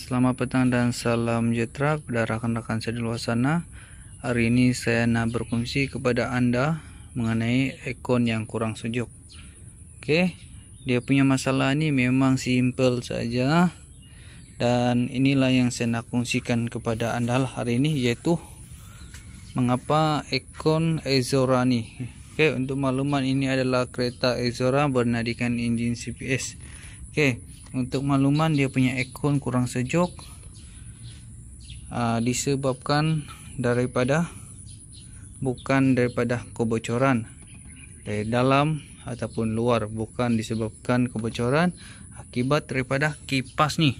Selamat petang dan salam sejahtera kepada rakan-rakan saya di luar sana. Hari ini saya nak berkongsi kepada anda mengenai ekon yang kurang sejuk. Oke, dia punya masalah ini memang simple saja. Dan inilah yang saya nak kongsikan kepada anda hari ini, yaitu mengapa ekon Azora ni. Oke, untuk makluman ini adalah kereta Azora bernadikan enjin CVS. Oke, untuk makluman dia punya ekon kurang sejuk disebabkan bukan daripada kebocoran dari dalam ataupun luar, bukan disebabkan kebocoran akibat daripada kipas ni,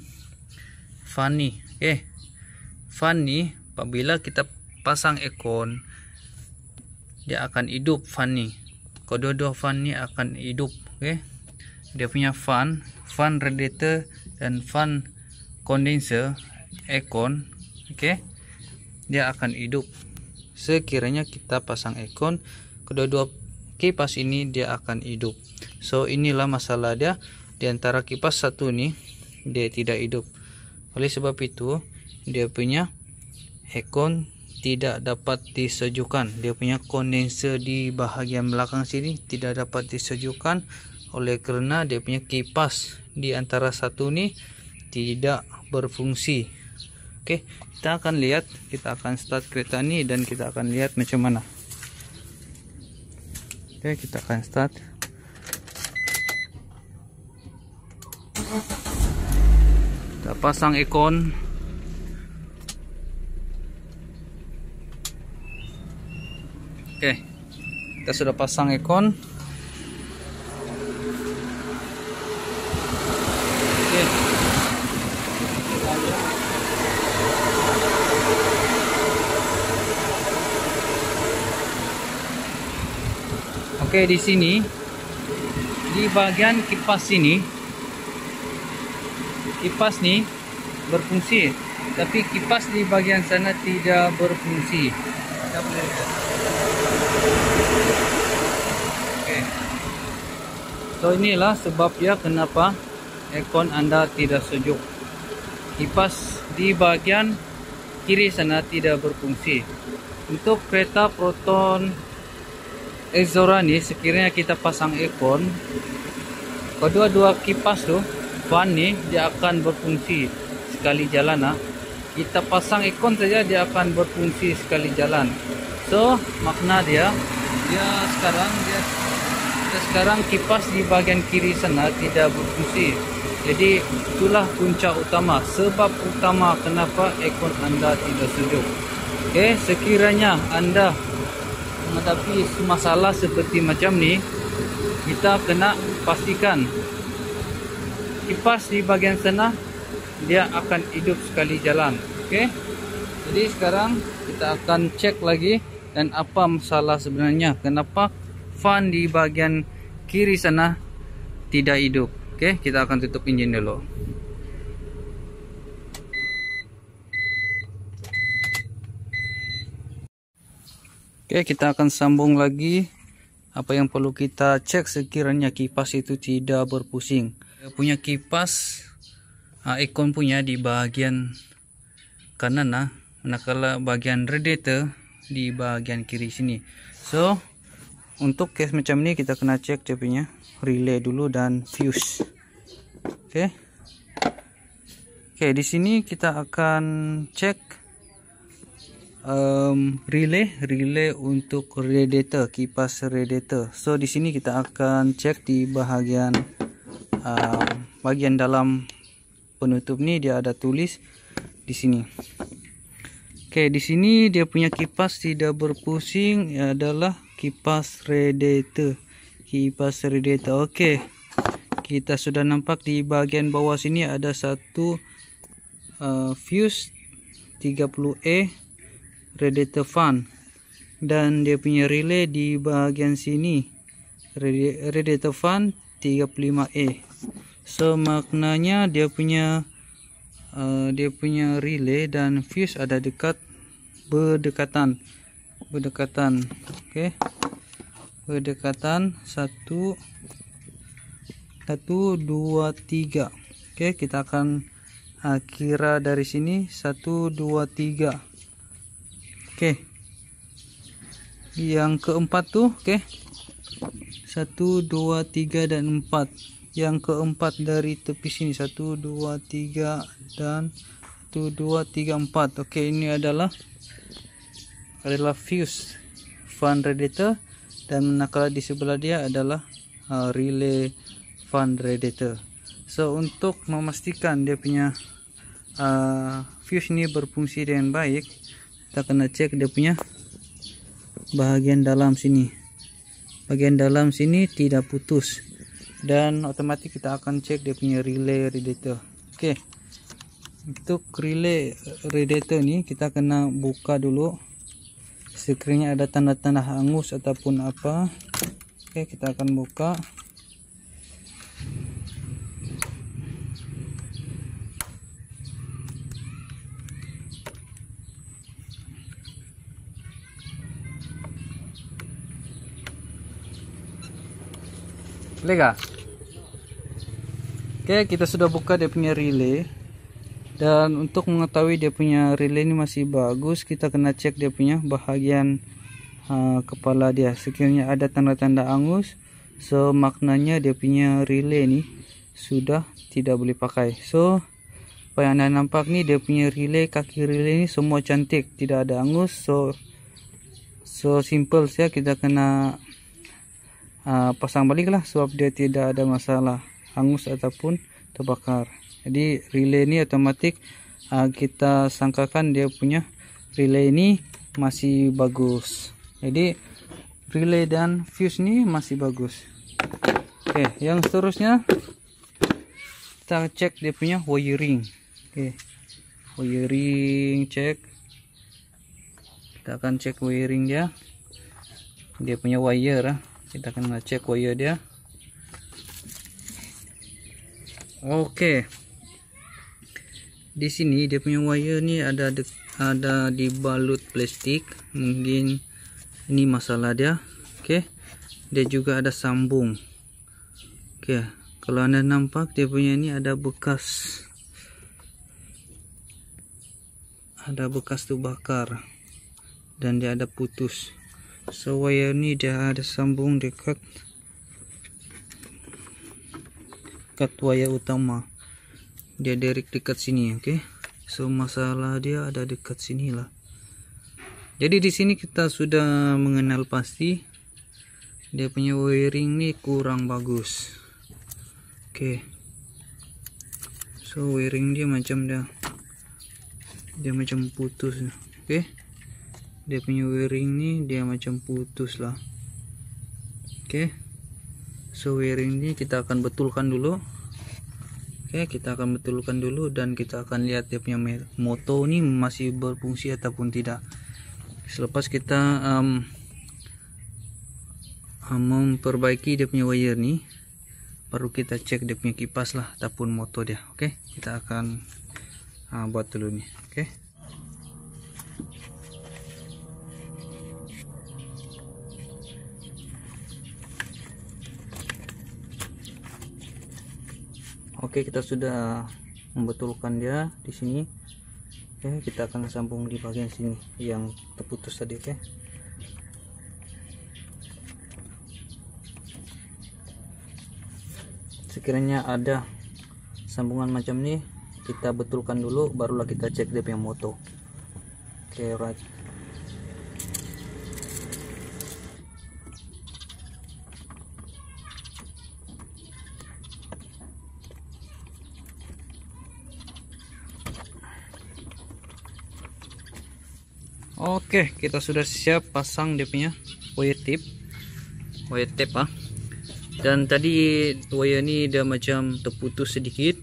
fan ni. Oke, fan ni apabila kita pasang ekon dia akan hidup. Fan ni, kedua-dua fan ni akan hidup. Oke, dia punya fan radiator dan fan kondenser ekon, oke, dia akan hidup sekiranya kita pasang ekon. Kedua-dua kipas ini dia akan hidup. So inilah masalah dia. Di antara kipas satu ni dia tidak hidup. Oleh sebab itu dia punya ekon tidak dapat disejukkan. Dia punya kondenser di bahagian belakang sini tidak dapat disejukkan oleh kerana dia punya kipas di antara satu ni tidak berfungsi. Oke, kita akan lihat, kita akan start kereta ni dan kita akan lihat macam mana. Oke, kita akan start. Kita pasang ekon. Oke, kita sudah pasang ekon. Oke, di sini di bagian kipas sini, kipas ni berfungsi, tapi kipas di bagian sana tidak berfungsi. Kita boleh lihat. Oke. So inilah sebabnya kenapa ekon anda tidak sejuk. Kipas di bagian kiri sana tidak berfungsi. Untuk kereta Proton Azora ni, sekiranya kita pasang ekon, kedua-dua kipas tu, fan ni dia akan berfungsi sekali jalan. Kita pasang ekon saja dia akan berfungsi sekali jalan. So makna dia sekarang kipas di bagian kiri sana tidak berfungsi. Jadi itulah punca utama, sebab utama kenapa ekon anda tidak sejuk. Oke, sekiranya anda menghadapi masalah seperti macam ni, kita kena pastikan kipas di bagian sana dia akan hidup sekali jalan. Oke, jadi sekarang kita akan cek lagi dan apa masalah sebenarnya, kenapa fan di bagian kiri sana tidak hidup. Oke, kita akan tutup enjin dulu. Oke, kita akan sambung lagi. Apa yang perlu kita cek sekiranya kipas itu tidak berpusing. Punya kipas ekon punya di bagian kanan, manakala bagian radiator di bagian kiri sini. So untuk case macam ni kita kena cek dia punya relay dulu dan fuse. Oke, di sini kita akan cek relay untuk radiator, kipas radiator. So di sini kita akan cek di bahagian bagian dalam penutup ni, dia ada tulis di sini. Oke, di sini dia punya kipas tidak berpusing adalah kipas radiator. Kipas radiator. Oke, kita sudah nampak di bagian bawah sini ada satu fuse 30A radiator fan, dan dia punya relay di bagian sini radiator fan 35A. So maknanya dia punya relay dan fuse ada berdekatan. Oke, berdekatan 1 2 3. Oke, kita akan kira dari sini 1 2 3. Oke. Yang keempat tuh, oke. 1 2 3 dan 4. Yang keempat dari tepi sini 1 2 3 dan 1 2 3 4. Oke, ini adalah fuse fan radiator, dan manakala di sebelah dia adalah relay fan radiator. So untuk memastikan dia punya fuse ini berfungsi dengan baik, kita kena cek dia punya bagian dalam sini. Bagian dalam sini tidak putus, dan otomatis kita akan cek dia punya relay radiator. Oke. Untuk relay radiator ini kita kena buka dulu. Sekiranya ada tanda-tanda hangus ataupun apa. Oke, kita akan buka. Lega. Oke, kita sudah buka dia punya relay. Dan untuk mengetahui dia punya relay ini masih bagus, kita kena cek dia punya bahagian kepala dia. Sekiranya ada tanda-tanda angus, so maknanya dia punya relay ini sudah tidak boleh pakai. So apa yang anda nampak nih, dia punya relay, kaki relay ini semua cantik, tidak ada angus. So simple saja, kita kena pasang balik lah, sebab dia tidak ada masalah hangus ataupun terbakar. Jadi relay ini otomatis kita sangkakan dia punya relay ini masih bagus. Jadi relay dan fuse ini masih bagus. Oke, yang seterusnya kita cek dia punya wiring. Oke, wiring cek. Kita akan cek wiring dia. Dia punya wire. Kita akan cek wire dia. Oke. Di sini dia punya wire ni ada dibalut plastik, mungkin ini masalah dia. Oke, dia juga ada sambung. Oke, kalau anda nampak dia punya ini ada bekas tu bakar, dan dia ada putus. So wire ni dia ada sambung dekat wire utama. Dia direct dekat sini, oke. So masalah dia ada dekat sini lah. Jadi di sini kita sudah mengenal pasti dia punya wiring nih kurang bagus. Oke. So wiring dia macam macam putus, oke. Dia punya wiring nih dia macam putus lah. Oke. So wiring ini kita akan betulkan dulu. Oke, kita akan betulkan dulu, dan kita akan lihat dia punya moto ini masih berfungsi ataupun tidak. Selepas kita memperbaiki dia punya wire nih, baru kita cek dia punya kipas lah ataupun moto dia. Oke, kita akan buat dulu nih. Oke. Oke, kita sudah membetulkan dia di sini. Oke, kita akan sambung di bagian sini yang terputus tadi. Oke. Sekiranya ada sambungan macam ini, kita betulkan dulu, barulah kita cek dia punya moto. Oke, right. Oke, kita sudah siap pasang dia punya wire tape dan tadi wire ini dia macam terputus sedikit.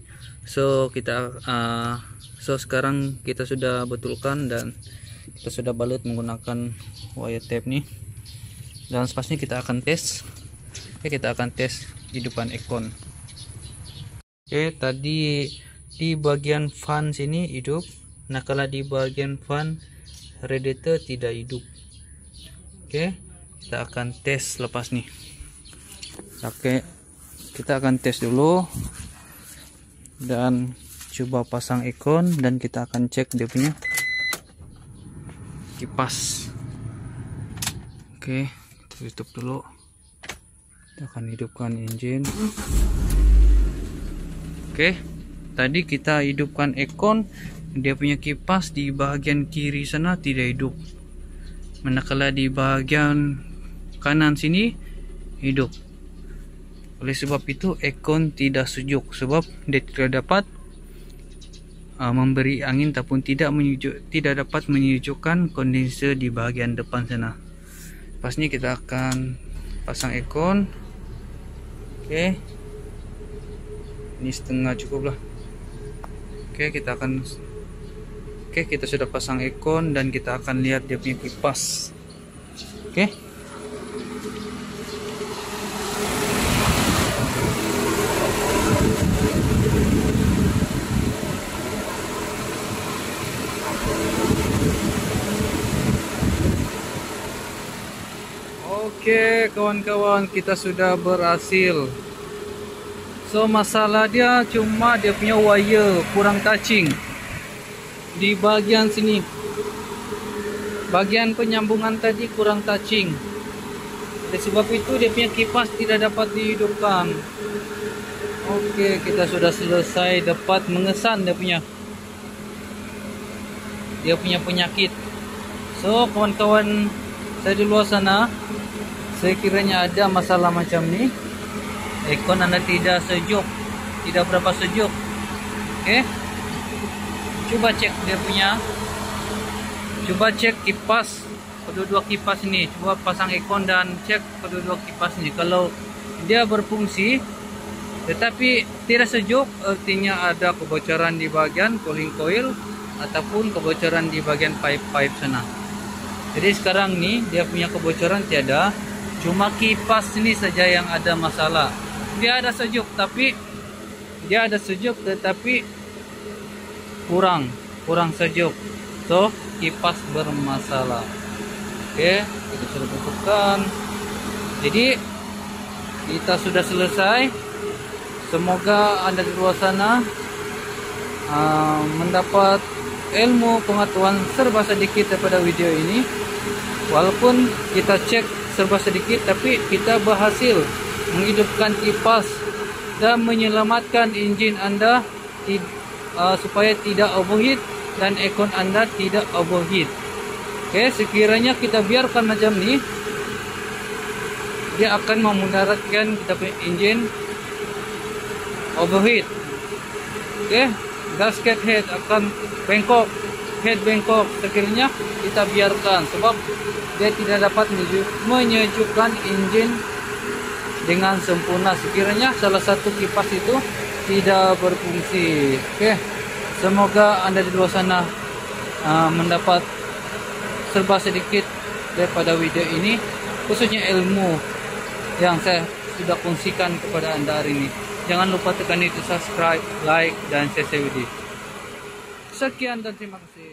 So sekarang kita sudah betulkan dan kita sudah balut menggunakan wire tape nih, dan selanjutnya kita akan tes. Oke, kita akan tes hidupan aircon. Oke, tadi di bagian fan sini hidup, nah kalau di bagian fan radiator tidak hidup. Oke, kita akan tes lepas nih. Oke, kita akan tes dulu, dan coba pasang aircon dan kita akan cek dia punya kipas. Oke, tutup dulu. Kita akan hidupkan engine. Oke, tadi kita hidupkan aircon, dia punya kipas di bagian kiri sana tidak hidup, manakala di bagian kanan sini hidup. Oleh sebab itu aircon tidak sejuk, sebab dia tidak dapat memberi angin ataupun tidak dapat menyejukkan kondenser di bagian depan sana. Pas ini kita akan pasang aircon. Oke, ini setengah cukup lah. Oke, kita sudah pasang aircon dan kita akan lihat dia punya kipas. Oke. Oke kawan-kawan, kita sudah berhasil. So masalah dia cuma dia punya wire kurang touching di bagian sini. Bagian penyambungan tadi kurang touching. Oleh sebab itu dia punya kipas tidak dapat dihidupkan. Oke, kita sudah selesai dapat mengesan dia punya penyakit. So kawan-kawan saya di luar sana, sekiranya ada masalah macam ni, aircon Anda tidak sejuk, tidak berapa sejuk. Oke, coba cek dia punya, coba cek kipas, kedua-dua kipas ini. Coba pasang aircon dan cek kedua-dua kipas ini. Kalau dia berfungsi tetapi tidak sejuk, artinya ada kebocoran di bagian cooling coil ataupun kebocoran di bagian pipe-pipe sana. Jadi sekarang nih dia punya kebocoran tiada, cuma kipas ini saja yang ada masalah. Dia ada sejuk tetapi kurang sejuk. So kipas bermasalah. Oke, kita sudah betulkan. Jadi kita sudah selesai. Semoga Anda di luar sana mendapat ilmu pengetahuan serba sedikit daripada video ini. Walaupun kita cek serba sedikit, tapi kita berhasil menghidupkan kipas dan menyelamatkan enjin Anda supaya tidak overheat dan aircon Anda tidak overheat. Oke, sekiranya kita biarkan macam ni, dia akan memudaratkan kita punya enjin overheat. Oke, gasket head akan bengkok, head bengkok sekiranya kita biarkan, sebab dia tidak dapat menyejukkan enjin dengan sempurna sekiranya salah satu kipas itu tidak berfungsi. Oke, semoga Anda di luar sana mendapat serba sedikit daripada video ini, khususnya ilmu yang saya sudah kongsikan kepada Anda hari ini. Jangan lupa tekan itu subscribe, like, dan share video. Sekian dan terima kasih.